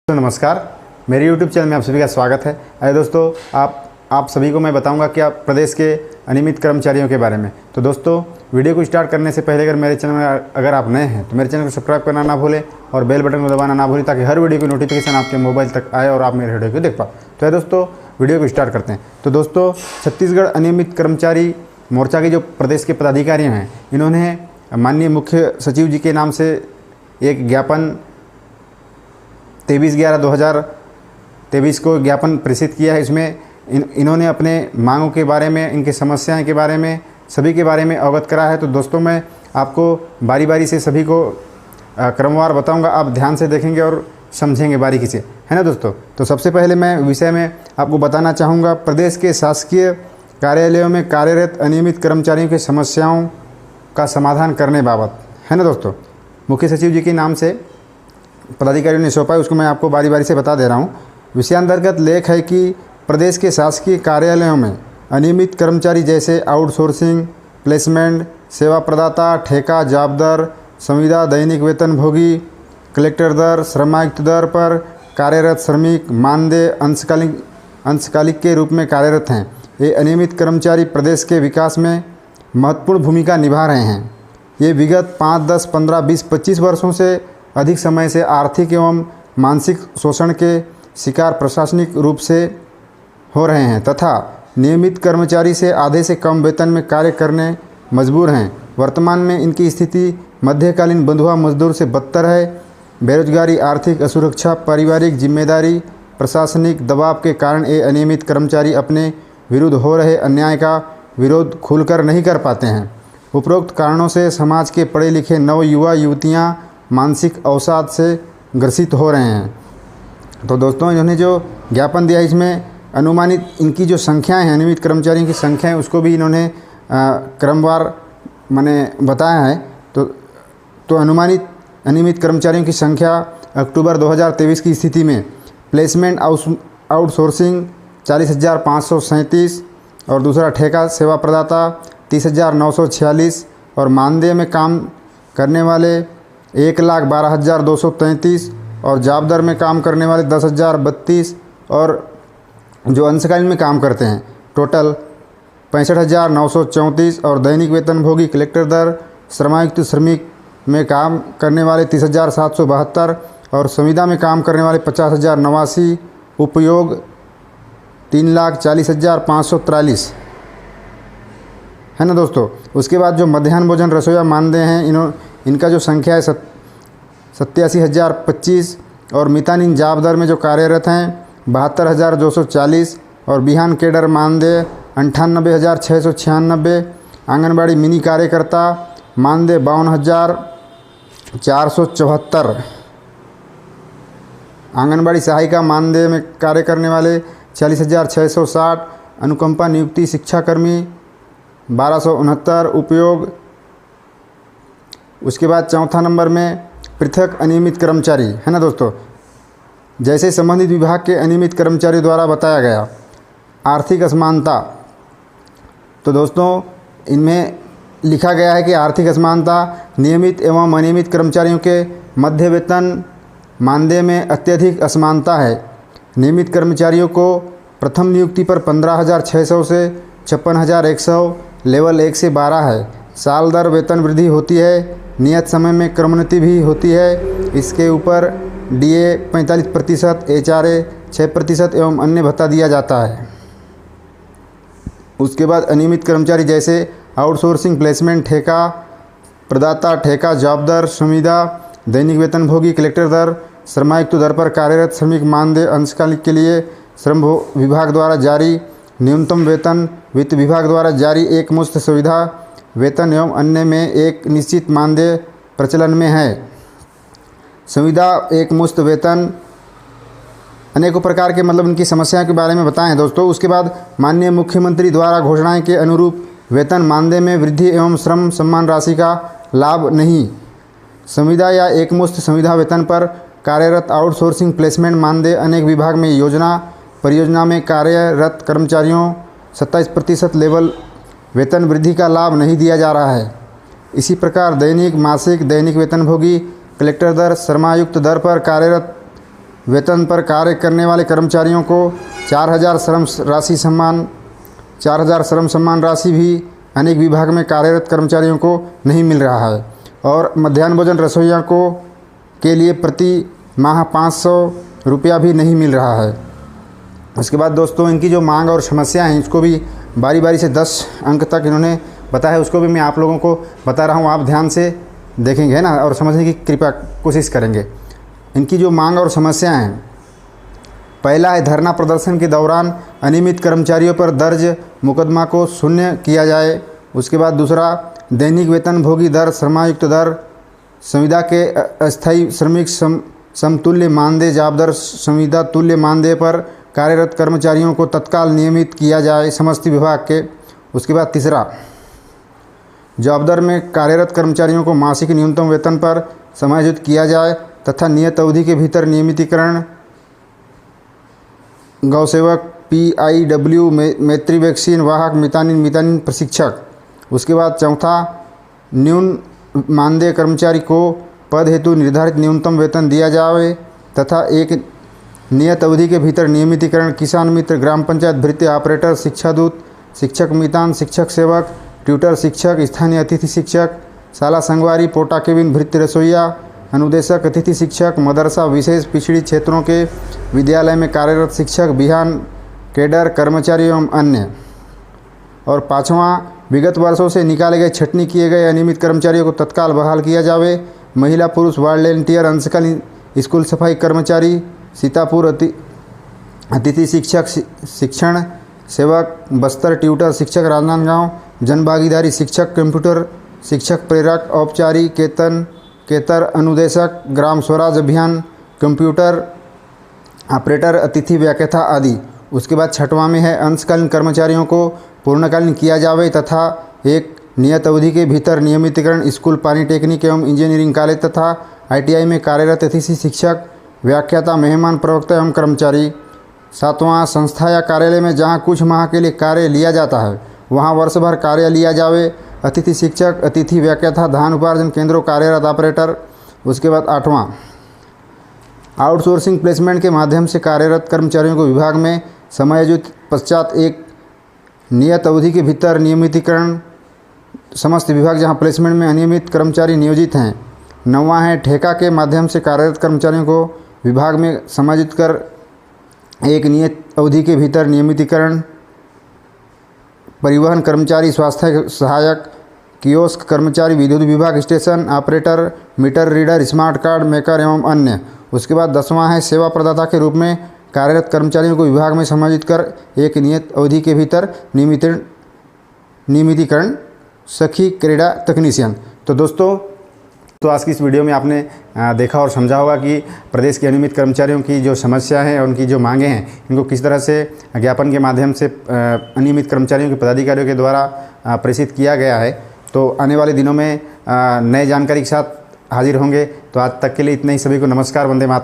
तो नमस्कार, मेरे YouTube चैनल में आप सभी का स्वागत है। अरे दोस्तों, आप सभी को मैं बताऊंगा कि आप प्रदेश के अनियमित कर्मचारियों के बारे में। तो दोस्तों, वीडियो को स्टार्ट करने से पहले अगर मेरे चैनल में अगर आप नए हैं तो मेरे चैनल को सब्सक्राइब करना ना भूलें और बेल बटन को दबाना ना भूलें ताकि हर वीडियो की नोटिफिकेशन आपके मोबाइल तक आए और आप मेरे वीडियो को देख पाओ। तो दोस्तों, वीडियो को स्टार्ट करते हैं। तो दोस्तों, छत्तीसगढ़ अनियमित कर्मचारी मोर्चा के जो प्रदेश के पदाधिकारी हैं, इन्होंने माननीय मुख्य सचिव जी के नाम से एक ज्ञापन 23/11/2023 को ज्ञापन प्रेषित किया है। इसमें इन्होंने अपने मांगों के बारे में, इनकी समस्याएं के बारे में, सभी के बारे में अवगत करा है। तो दोस्तों, मैं आपको बारी बारी से सभी को क्रमवार बताऊंगा, आप ध्यान से देखेंगे और समझेंगे बारीकी से, है ना दोस्तों। तो सबसे पहले मैं विषय में आपको बताना चाहूँगा प्रदेश के शासकीय कार्यालयों में कार्यरत अनियमित कर्मचारियों की समस्याओं का समाधान करने बाबत, है ना दोस्तों। मुख्य सचिव जी के नाम से पदाधिकारियों ने सौंपा है, उसको मैं आपको बारी बारी से बता दे रहा हूँ। विषयांतर्गत लेख है कि प्रदेश के शासकीय कार्यालयों में अनियमित कर्मचारी जैसे आउटसोर्सिंग, प्लेसमेंट, सेवा प्रदाता, ठेका, जॉबदार, संविदा, दैनिक वेतनभोगी, कलेक्टर दर, श्रमायुक्त दर पर कार्यरत श्रमिक, मानदेय, अंशकालिक के रूप में कार्यरत हैं। ये अनियमित कर्मचारी प्रदेश के विकास में महत्वपूर्ण भूमिका निभा रहे हैं। ये विगत 5, 10, 15, 20, 25 वर्षों से अधिक समय से आर्थिक एवं मानसिक शोषण के शिकार प्रशासनिक रूप से हो रहे हैं तथा नियमित कर्मचारी से आधे से कम वेतन में कार्य करने मजबूर हैं। वर्तमान में इनकी स्थिति मध्यकालीन बंधुआ मजदूर से बदतर है। बेरोजगारी, आर्थिक असुरक्षा, पारिवारिक जिम्मेदारी, प्रशासनिक दबाव के कारण ये अनियमित कर्मचारी अपने विरुद्ध हो रहे अन्याय का विरोध खुलकर नहीं कर पाते हैं। उपरोक्त कारणों से समाज के पढ़े लिखे नव युवा युवतियाँ मानसिक अवसाद से ग्रसित हो रहे हैं। तो दोस्तों, इन्होंने जो ज्ञापन दिया है, इसमें अनुमानित इनकी जो संख्याएं हैं, अनियमित कर्मचारियों की संख्याएं, उसको भी इन्होंने क्रमवार माने बताया है। तो अनुमानित अनियमित कर्मचारियों की संख्या अक्टूबर 2023 की स्थिति में प्लेसमेंट आउटसोर्सिंग 40,537 और दूसरा ठेका सेवा प्रदाता 30,946 और मानदेय में काम करने वाले 1,12,233 और जॉबदार में काम करने वाले 10,032 और जो अंशकालीन में काम करते हैं टोटल 65,934 और दैनिक वेतनभोगी कलेक्टर दर श्रमायुक्त श्रमिक में काम करने वाले 30,772 और संविदा में काम करने वाले 50,089, उपयोग 3,40,543, है ना दोस्तों। उसके बाद जो मध्याह्न भोजन रसोईया मानदेय हैं, इनका जो संख्या है 87,025 और मितानिन जॉबदार में जो कार्यरत हैं 72,240 और बिहान केडर मानदेय 98,696, आंगनबाड़ी मिनी कार्यकर्ता मानदेय 52,474, आंगनबाड़ी सहायिका मानदेय में कार्य करने वाले 40,660, अनुकंपा नियुक्ति शिक्षाकर्मी 1,269, उपयोग। उसके बाद चौथा नंबर में पृथक अनियमित कर्मचारी, है ना दोस्तों। जैसे संबंधित विभाग के अनियमित कर्मचारी द्वारा बताया गया आर्थिक असमानता, तो दोस्तों इनमें लिखा गया है कि आर्थिक असमानता नियमित एवं अनियमित कर्मचारियों के मध्य वेतन मानदेय में अत्यधिक असमानता है। नियमित कर्मचारियों को प्रथम नियुक्ति पर 15,600 से 56,100 लेवल 1 से 12 है। साल दर वेतन वृद्धि होती है। नियत समय में क्रमोन्नति भी होती है। इसके ऊपर DA 45%, HRA 6% एवं अन्य भत्ता दिया जाता है। उसके बाद अनियमित कर्मचारी जैसे आउटसोर्सिंग, प्लेसमेंट, ठेका प्रदाता, ठेका जॉबदार, संविदा, दैनिक वेतनभोगी, कलेक्टर दर, श्रमायुक्त दर पर कार्यरत श्रमिक मानदेय, अंशकालिक के लिए श्रम विभाग द्वारा जारी न्यूनतम वेतन, वित्त विभाग द्वारा जारी एक मुश्त सुविधा वेतन एवं अन्य में एक निश्चित मानदेय प्रचलन में है। संविदा एक मुश्त वेतन, अनेकों प्रकार के मतलब इनकी समस्याओं के बारे में बताएं दोस्तों। उसके बाद माननीय मुख्यमंत्री द्वारा घोषणाएं के अनुरूप वेतन मानदेय में वृद्धि एवं श्रम सम्मान राशि का लाभ नहीं। संविदा या एक मुश्त संविदा वेतन पर कार्यरत आउटसोर्सिंग, प्लेसमेंट मानदेय अनेक विभाग में योजना परियोजना में कार्यरत कर्मचारियों 27% लेवल वेतन वृद्धि का लाभ नहीं दिया जा रहा है। इसी प्रकार दैनिक, मासिक, दैनिक वेतनभोगी, कलेक्टर दर, श्रमायुक्त दर पर कार्यरत वेतन पर कार्य करने वाले कर्मचारियों को 4,000 श्रम सम्मान राशि भी अनेक विभाग में कार्यरत कर्मचारियों को नहीं मिल रहा है। और मध्याह्न भोजन रसोइया के लिए प्रति माह 500 रुपया भी नहीं मिल रहा है। उसके बाद दोस्तों इनकी जो मांग और समस्या हैं इसको भी बारी बारी से 10 अंक तक इन्होंने बताया, उसको भी मैं आप लोगों को बता रहा हूँ, आप ध्यान से देखेंगे है ना, और समझने की कृपया कोशिश करेंगे। इनकी जो मांग और समस्याएं हैं, पहला है धरना प्रदर्शन के दौरान अनियमित कर्मचारियों पर दर्ज मुकदमा को शून्य किया जाए। उसके बाद दूसरा, दैनिक वेतन भोगी दर, श्रमायुक्त दर, संविदा के अस्थायी श्रमिक समतुल्य मानदेय, जाबदर संविदा तुल्य मानदेय पर कार्यरत कर्मचारियों को तत्काल नियमित किया जाए समस्त विभाग के। उसके बाद तीसरा, जॉबदर में कार्यरत कर्मचारियों को मासिक न्यूनतम वेतन पर समायोजित किया जाए तथा नियत अवधि के भीतर नियमितीकरण गौसेवक, PIW, मैत्री वैक्सीन वाहक, मितानिन प्रशिक्षक। उसके बाद चौथा, न्यून मानदेय कर्मचारी को पद हेतु निर्धारित न्यूनतम वेतन दिया जाए तथा एक नियत अवधि के भीतर नियमितीकरण किसान मित्र, ग्राम पंचायत भृत्य ऑपरेटर, शिक्षा दूत, शिक्षक मितान, शिक्षक सेवक, ट्यूटर शिक्षक, स्थानीय अतिथि शिक्षक, शाला संगवारी, पोटा केबिन भृत्य रसोइया, अनुदेशक, अतिथि शिक्षक, मदरसा, विशेष पिछड़ी क्षेत्रों के विद्यालय में कार्यरत शिक्षक, बिहान कैडर कर्मचारी एवं अन्य। और पाँचवां, विगत वर्षों से निकाले गए छटनी किए गए अनियमित कर्मचारियों को तत्काल बहाल किया जावे। महिला पुरुष वॉलंटियर, अंशकालीन स्कूल सफाई कर्मचारी, सीतापुर अतिथि शिक्षक, शिक्षण सेवक, बस्तर ट्यूटर शिक्षक, राजनांदगांव जनभागीदारी शिक्षक, कंप्यूटर शिक्षक प्रेरक, औपचारिक केतर अनुदेशक, ग्राम स्वराज अभियान कंप्यूटर ऑपरेटर, अतिथि व्याख्याता आदि। उसके बाद छठवां में है, अंशकालीन कर्मचारियों को पूर्णकालीन किया जावे तथा एक नियत अवधि के भीतर नियमितीकरण स्कूल, पॉलिटेक्निक एवं इंजीनियरिंग कॉलेज तथा ITI में कार्यरत अतिथि शिक्षक, व्याख्याता, मेहमान प्रवक्ता एवं कर्मचारी। सातवां, संस्था या कार्यालय में जहां कुछ माह के लिए कार्य लिया जाता है वहां वर्ष भर कार्य लिया जावे, अतिथि शिक्षक, अतिथि व्याख्याता, धान उपार्जन केंद्रों कार्यरत ऑपरेटर। उसके बाद आठवां, आउटसोर्सिंग प्लेसमेंट के माध्यम से कार्यरत कर्मचारियों को विभाग में समायोजित पश्चात एक नियत अवधि के भीतर नियमितीकरण समस्त विभाग जहां प्लेसमेंट में अनियमित कर्मचारी नियोजित हैं। नौवां है, ठेका के माध्यम से कार्यरत कर्मचारियों को विभाग में समायोजित कर एक नियत अवधि के भीतर नियमितीकरण। परिवहन कर्मचारी, स्वास्थ्य सहायक, कियोस्क कर्मचारी, विद्युत विभाग, station operator, meter reader, smart card maker एवं अन्य। उसके बाद 10वां है, सेवा प्रदाता के रूप में कार्यरत कर्मचारियों को विभाग में समायोजित कर एक नियत अवधि के भीतर नियमितीकरण सखी क्रीड़ा तकनीशियन। तो दोस्तों आज की इस वीडियो में आपने देखा और समझा होगा कि प्रदेश के अनियमित कर्मचारियों की जो समस्या है और उनकी जो मांगें हैं, इनको किस तरह से ज्ञापन के माध्यम से अनियमित कर्मचारियों के पदाधिकारियों के द्वारा प्रेषित किया गया है। तो आने वाले दिनों में नए जानकारी के साथ हाजिर होंगे। तो आज तक के लिए इतना ही। सभी को नमस्कार, वंदे मातरम।